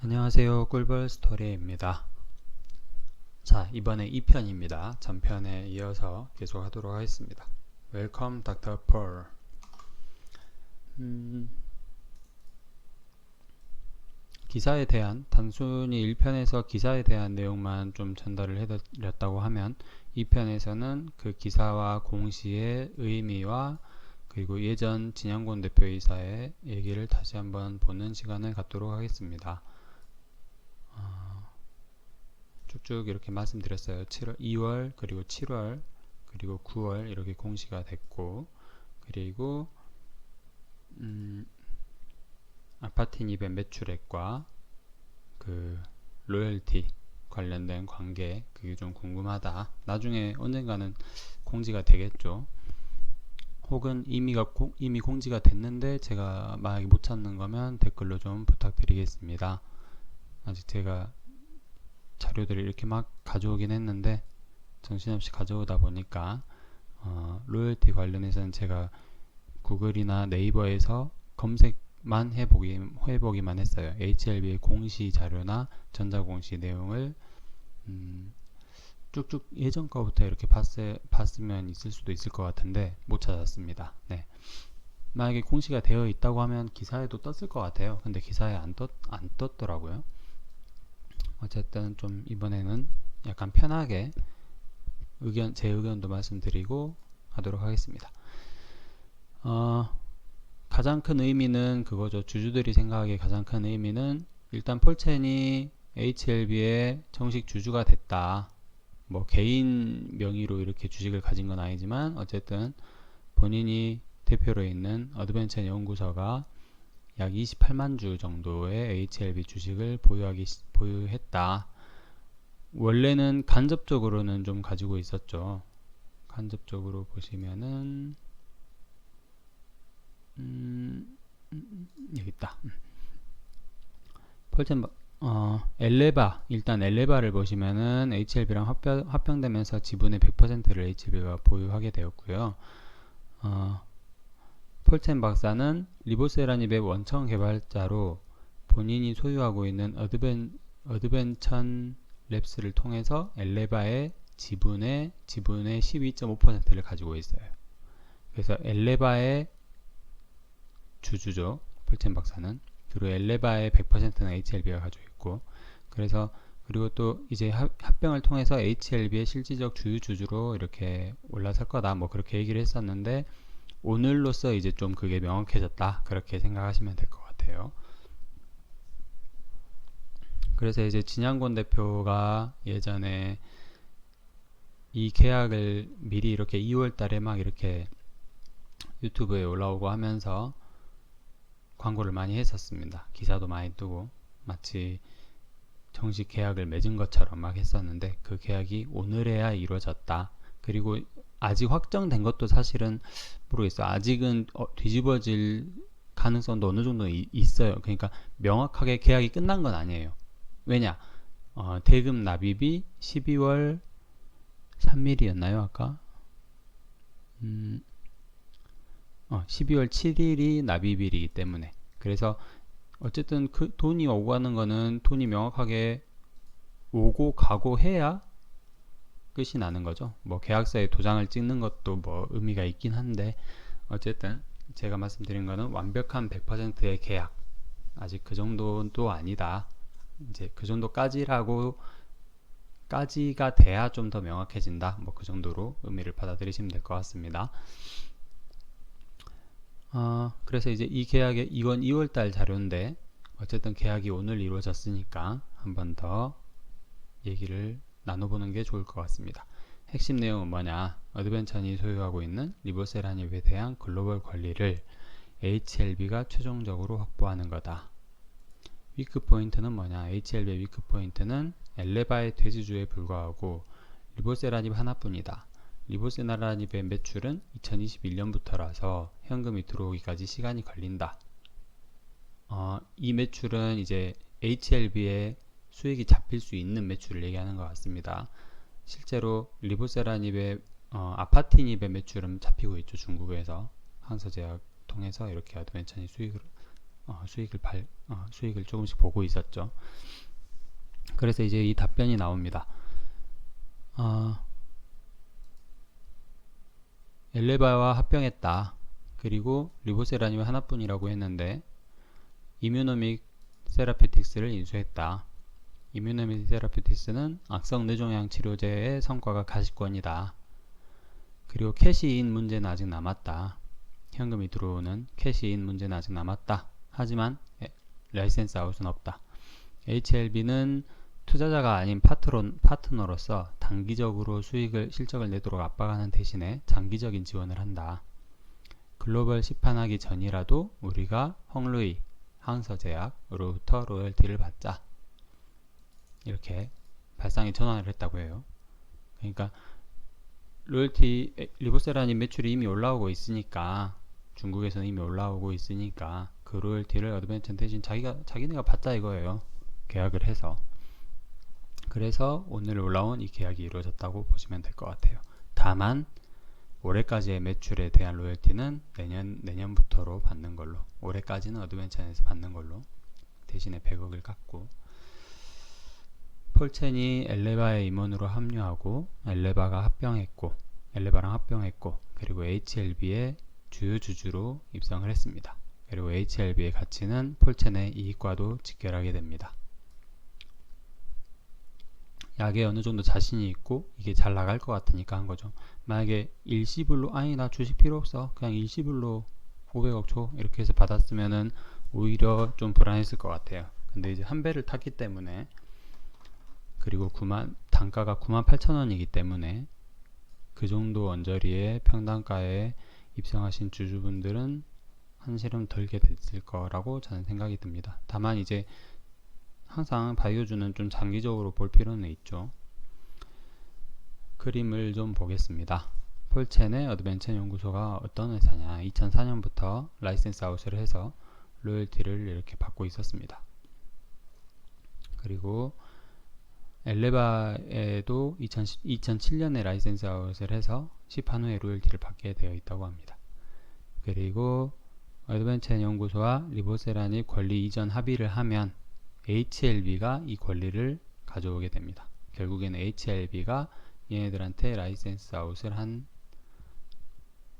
안녕하세요. 꿀벌 스토리입니다. 자, 이번에 2편입니다. 전편에 이어서 계속 하도록 하겠습니다. Welcome, Dr. Paul. 기사에 대한, 단순히 1편에서 기사에 대한 내용만 좀 전달을 해드렸다고 하면 2편에서는 그 기사와 공시의 의미와 그리고 예전 진양곤 대표이사의 얘기를 다시 한번 보는 시간을 갖도록 하겠습니다. 쭉쭉 이렇게 말씀드렸어요. 2월 그리고 7월 그리고 9월 이렇게 공시가 됐고, 그리고 아파트인입의 매출액과 그 로열티 관련된 관계, 그게 좀 궁금하다. 나중에 언젠가는 공지가 되겠죠. 혹은 이미 공지가 됐는데 제가 만약에 못 찾는 거면 댓글로 좀 부탁드리겠습니다. 아직 제가 자료들을 이렇게 막 가져오긴 했는데 정신없이 가져오다 보니까 로열티 관련해서는 제가 구글이나 네이버에서 검색만 해보기만 했어요. HLB의 공시 자료나 전자공시 내용을 쭉쭉 예전 거부터 이렇게 봤으면 있을 수도 있을 것 같은데 못 찾았습니다. 네. 만약에 공시가 되어 있다고 하면 기사에도 떴을 것 같아요. 근데 기사에 안 떴더라고요. 어쨌든 좀 이번에는 약간 편하게 제 의견도 말씀드리고 하도록 하겠습니다. 가장 큰 의미는 그거죠. 주주들이 생각하기에 가장 큰 의미는 일단 폴첸이 HLB의 정식 주주가 됐다. 뭐 개인 명의로 이렇게 주식을 가진 건 아니지만 어쨌든 본인이 대표로 있는 어드벤처 연구소가 약 28만 주 정도의 HLB 주식을 보유했다. 원래는 간접적으로는 좀 가지고 있었죠. 간접적으로 보시면은 여기 있다. 펄튼 일단 엘레바를 보시면은 HLB랑 합병되면서 지분의 100%를 HLB가 보유하게 되었고요. 폴첸 박사는 리보세라닙의 원청 개발자로 본인이 소유하고 있는 어드벤천 랩스를 통해서 엘레바의 지분의 12.5%를 가지고 있어요. 그래서 엘레바의 주주죠. 폴첸 박사는. 그리고 엘레바의 100%는 HLB가 가지고 있고, 그리고 또 이제 합병을 통해서 HLB의 실질적 주주로 이렇게 올라설 거다. 뭐 그렇게 얘기를 했었는데 오늘로써 이제 좀 그게 명확해졌다. 그렇게 생각하시면 될 것 같아요. 그래서 이제 진양곤 대표가 예전에 이 계약을 미리 이렇게 2월 달에 막 이렇게 유튜브에 올라오고 하면서 광고를 많이 했었습니다. 기사도 많이 뜨고 마치 정식 계약을 맺은 것처럼 막 했었는데 그 계약이 오늘에야 이루어졌다. 그리고 아직 확정된 것도 사실은 모르겠어요. 아직은 뒤집어질 가능성도 어느 정도 있어요. 그러니까 명확하게 계약이 끝난 건 아니에요. 왜냐? 대금 납입이 12월 3일이었나요? 아까? 12월 7일이 납입일이기 때문에. 그래서 어쨌든 그 돈이 오고 가는 거는 돈이 명확하게 오고 가고 해야 끝이 나는 거죠. 뭐 계약서에 도장을 찍는 것도 뭐 의미가 있긴 한데 어쨌든 제가 말씀드린 거는 완벽한 100%의 계약, 아직 그 정도도 아니다. 이제 그 정도까지가 돼야 좀 더 명확해진다. 뭐 그 정도로 의미를 받아들이시면 될 것 같습니다. 그래서 이제 이 계약의 이건 2월달 자료인데 어쨌든 계약이 오늘 이루어졌으니까 한 번 더 얘기를 나눠보는 게 좋을 것 같습니다. 핵심 내용은 뭐냐? 어드벤처니 소유하고 있는 리보세라닙에 대한 글로벌 권리를 HLB가 최종적으로 확보하는 거다. 위크 포인트는 뭐냐? HLB의 위크 포인트는 엘레바의 대주주에 불과하고 리보세라닙 하나뿐이다. 리보세라닙의 매출은 2021년부터라서 현금이 들어오기까지 시간이 걸린다. 이 매출은 이제 HLB의 수익이 잡힐 수 있는 매출을 얘기하는 것 같습니다. 실제로 리보세라닙의 아파트닙의 매출은 잡히고 있죠. 중국에서 항서제약 통해서 이렇게 어드벤처니 수익을 수익을 조금씩 보고 있었죠. 그래서 이제 이 답변이 나옵니다. 엘레바와 합병했다. 그리고 리보세라님은 하나뿐이라고 했는데 이뮤노믹 세라피틱스를 인수했다. 이뮤노믹 세라피틱스는 악성 뇌종양 치료제의 성과가 가시권이다. 그리고 캐시인 문제는 아직 남았다. 현금이 들어오는 캐시인 문제는 아직 남았다. 하지만 라이센스 아웃은 없다. HLB는 투자자가 아닌 파트너로서 단기적으로 실적을 내도록 압박하는 대신에 장기적인 지원을 한다. 글로벌 시판하기 전이라도 우리가 헝루이 항서제약으로부터 로열티를 받자. 이렇게 발상의 전환을 했다고 해요. 그러니까 로열티 리보세라닌 매출이 이미 올라오고 있으니까 중국에서는 이미 올라오고 있으니까 그 로열티를 어드벤처 대신 자기네가 받자 이거예요. 계약을 해서. 그래서 오늘 올라온 이 계약이 이루어졌다고 보시면 될 것 같아요. 다만 올해까지의 매출에 대한 로열티는 내년부터로 받는 걸로, 올해까지는 어드벤처에서 받는 걸로 대신에 100억을 깎고, 폴첸이 엘레바의 임원으로 합류하고 엘레바랑 합병했고 그리고 HLB의 주요 주주로 입성을 했습니다. 그리고 HLB의 가치는 폴첸의 이익과도 직결하게 됩니다. 약에 어느 정도 자신이 있고 이게 잘 나갈 것 같으니까 한 거죠. 만약에 일시불로 아니 나 주식 필요 없어 그냥 일시불로 500억 줘 이렇게 해서 받았으면은 오히려 좀 불안했을 것 같아요. 근데 이제 한 배를 탔기 때문에, 그리고 단가가 98,000원이기 때문에 그 정도 언저리의 평단가에 입성하신 주주분들은 한시름 덜게 됐을 거라고 저는 생각이 듭니다. 다만 이제 항상 바이오주는 좀 장기적으로 볼 필요는 있죠. 그림을 좀 보겠습니다. 폴첸의 어드벤처 연구소가 어떤 회사냐, 2004년부터 라이센스 아웃을 해서 로열티를 이렇게 받고 있었습니다. 그리고 엘레바에도 2007년에 라이센스 아웃을 해서 시판 후에 로열티를 받게 되어 있다고 합니다. 그리고 어드벤처 연구소와 리보세라니 권리 이전 합의를 하면 HLB가 이 권리를 가져오게 됩니다. 결국에는 HLB가 얘네들한테 라이센스 아웃을 한,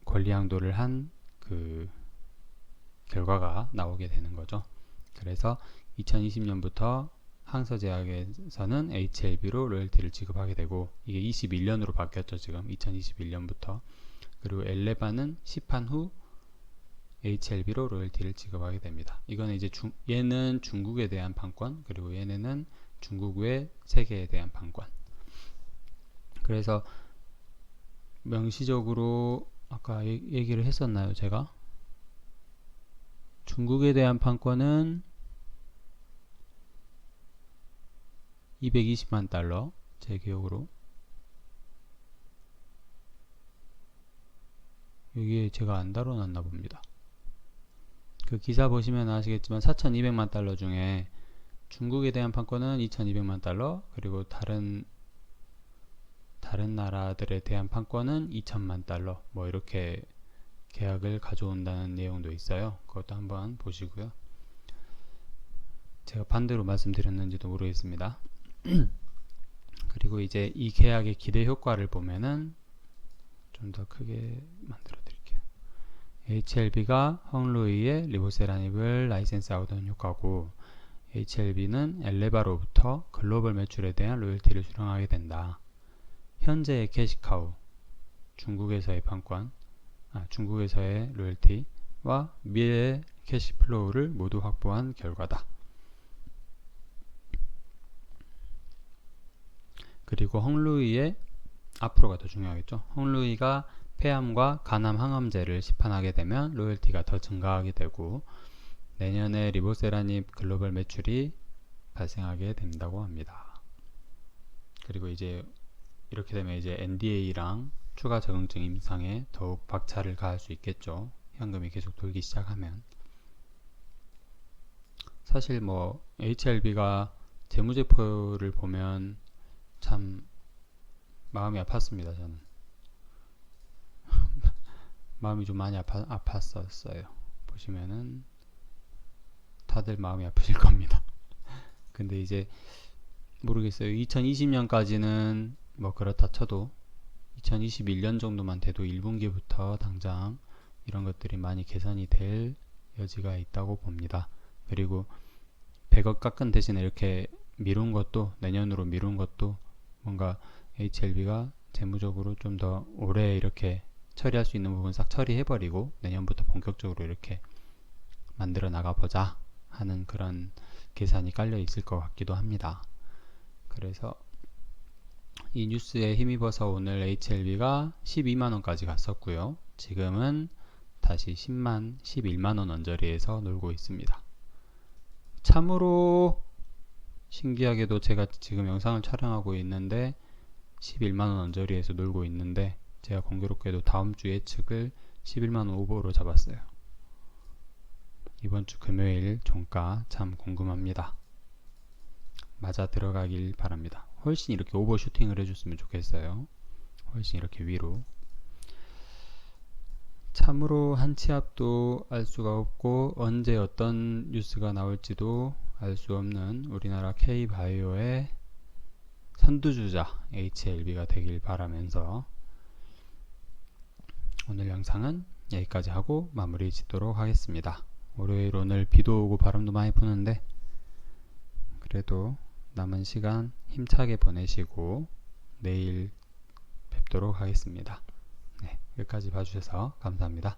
권리 양도를 한 그 결과가 나오게 되는 거죠. 그래서 2020년부터 항서제약에서는 HLB로 로열티를 지급하게 되고, 이게 21년으로 바뀌었죠. 지금 2021년부터. 그리고 엘레바는 시판 후 HLB로 로열티를 지급하게 됩니다. 이거는 이제 얘는 중국에 대한 판권, 그리고 얘네는 중국 외 세계에 대한 판권. 그래서 명시적으로 아까 얘기를 했었나요? 제가 중국에 대한 판권은 220만 달러, 제 기억으로. 여기에 제가 안 다뤄놨나 봅니다. 그 기사 보시면 아시겠지만 4,200만 달러 중에 중국에 대한 판권은 2,200만 달러, 그리고 다른 나라들에 대한 판권은 2,000만 달러, 뭐 이렇게 계약을 가져온다는 내용도 있어요. 그것도 한번 보시고요. 제가 반대로 말씀드렸는지도 모르겠습니다. 그리고 이제 이 계약의 기대 효과를 보면은 좀 더 크게 만들어 드릴게요. HLB가 헝루이의 리보세라닙을 라이센스 아웃하는 효과고, HLB는 엘레바로부터 글로벌 매출에 대한 로열티를 수령하게 된다. 현재의 캐시카우, 중국에서의 판권, 중국에서의 로열티와 미래의 캐시플로우를 모두 확보한 결과다. 그리고 헝루이의, 앞으로가 더 중요하겠죠. 헝루이가 폐암과 간암 항암제를 시판하게 되면 로열티가 더 증가하게 되고, 내년에 리보세라닙 글로벌 매출이 발생하게 된다고 합니다. 그리고 이제 이렇게 되면 이제 NDA랑 추가 적응증 임상에 더욱 박차를 가할 수 있겠죠. 현금이 계속 돌기 시작하면. 사실 뭐 HLB가 재무제표를 보면 참 마음이 아팠습니다. 저는 마음이 좀 많이 아팠었어요. 보시면은 다들 마음이 아프실 겁니다. 근데 이제 모르겠어요. 2020년까지는 뭐 그렇다 쳐도 2021년 정도만 돼도 1분기부터 당장 이런 것들이 많이 개선이 될 여지가 있다고 봅니다. 그리고 100억 깎은 대신에 이렇게 미룬 것도, 내년으로 미룬 것도 뭔가 HLB가 재무적으로 좀 더 오래 이렇게 처리할 수 있는 부분 싹 처리해버리고 내년부터 본격적으로 이렇게 만들어 나가보자 하는 그런 계산이 깔려 있을 것 같기도 합니다. 그래서 이 뉴스에 힘입어서 오늘 HLB가 12만원까지 갔었고요. 지금은 다시 11만원 언저리에서 놀고 있습니다. 참으로 신기하게도 제가 지금 영상을 촬영하고 있는데 11만원 언저리에서 놀고 있는데 제가 공교롭게도 다음주 예측을 11만원 오버로 잡았어요. 이번주 금요일 종가 참 궁금합니다. 맞아 들어가길 바랍니다. 훨씬 이렇게 오버슈팅을 해줬으면 좋겠어요. 훨씬 이렇게 위로. 참으로 한 치 앞도 알 수가 없고 언제 어떤 뉴스가 나올지도 알 수 없는 우리나라 K바이오의 선두주자 HLB가 되길 바라면서 오늘 영상은 여기까지 하고 마무리 짓도록 하겠습니다. 월요일 오늘 비도 오고 바람도 많이 부는데 그래도 남은 시간 힘차게 보내시고 내일 뵙도록 하겠습니다. 네, 여기까지 봐주셔서 감사합니다.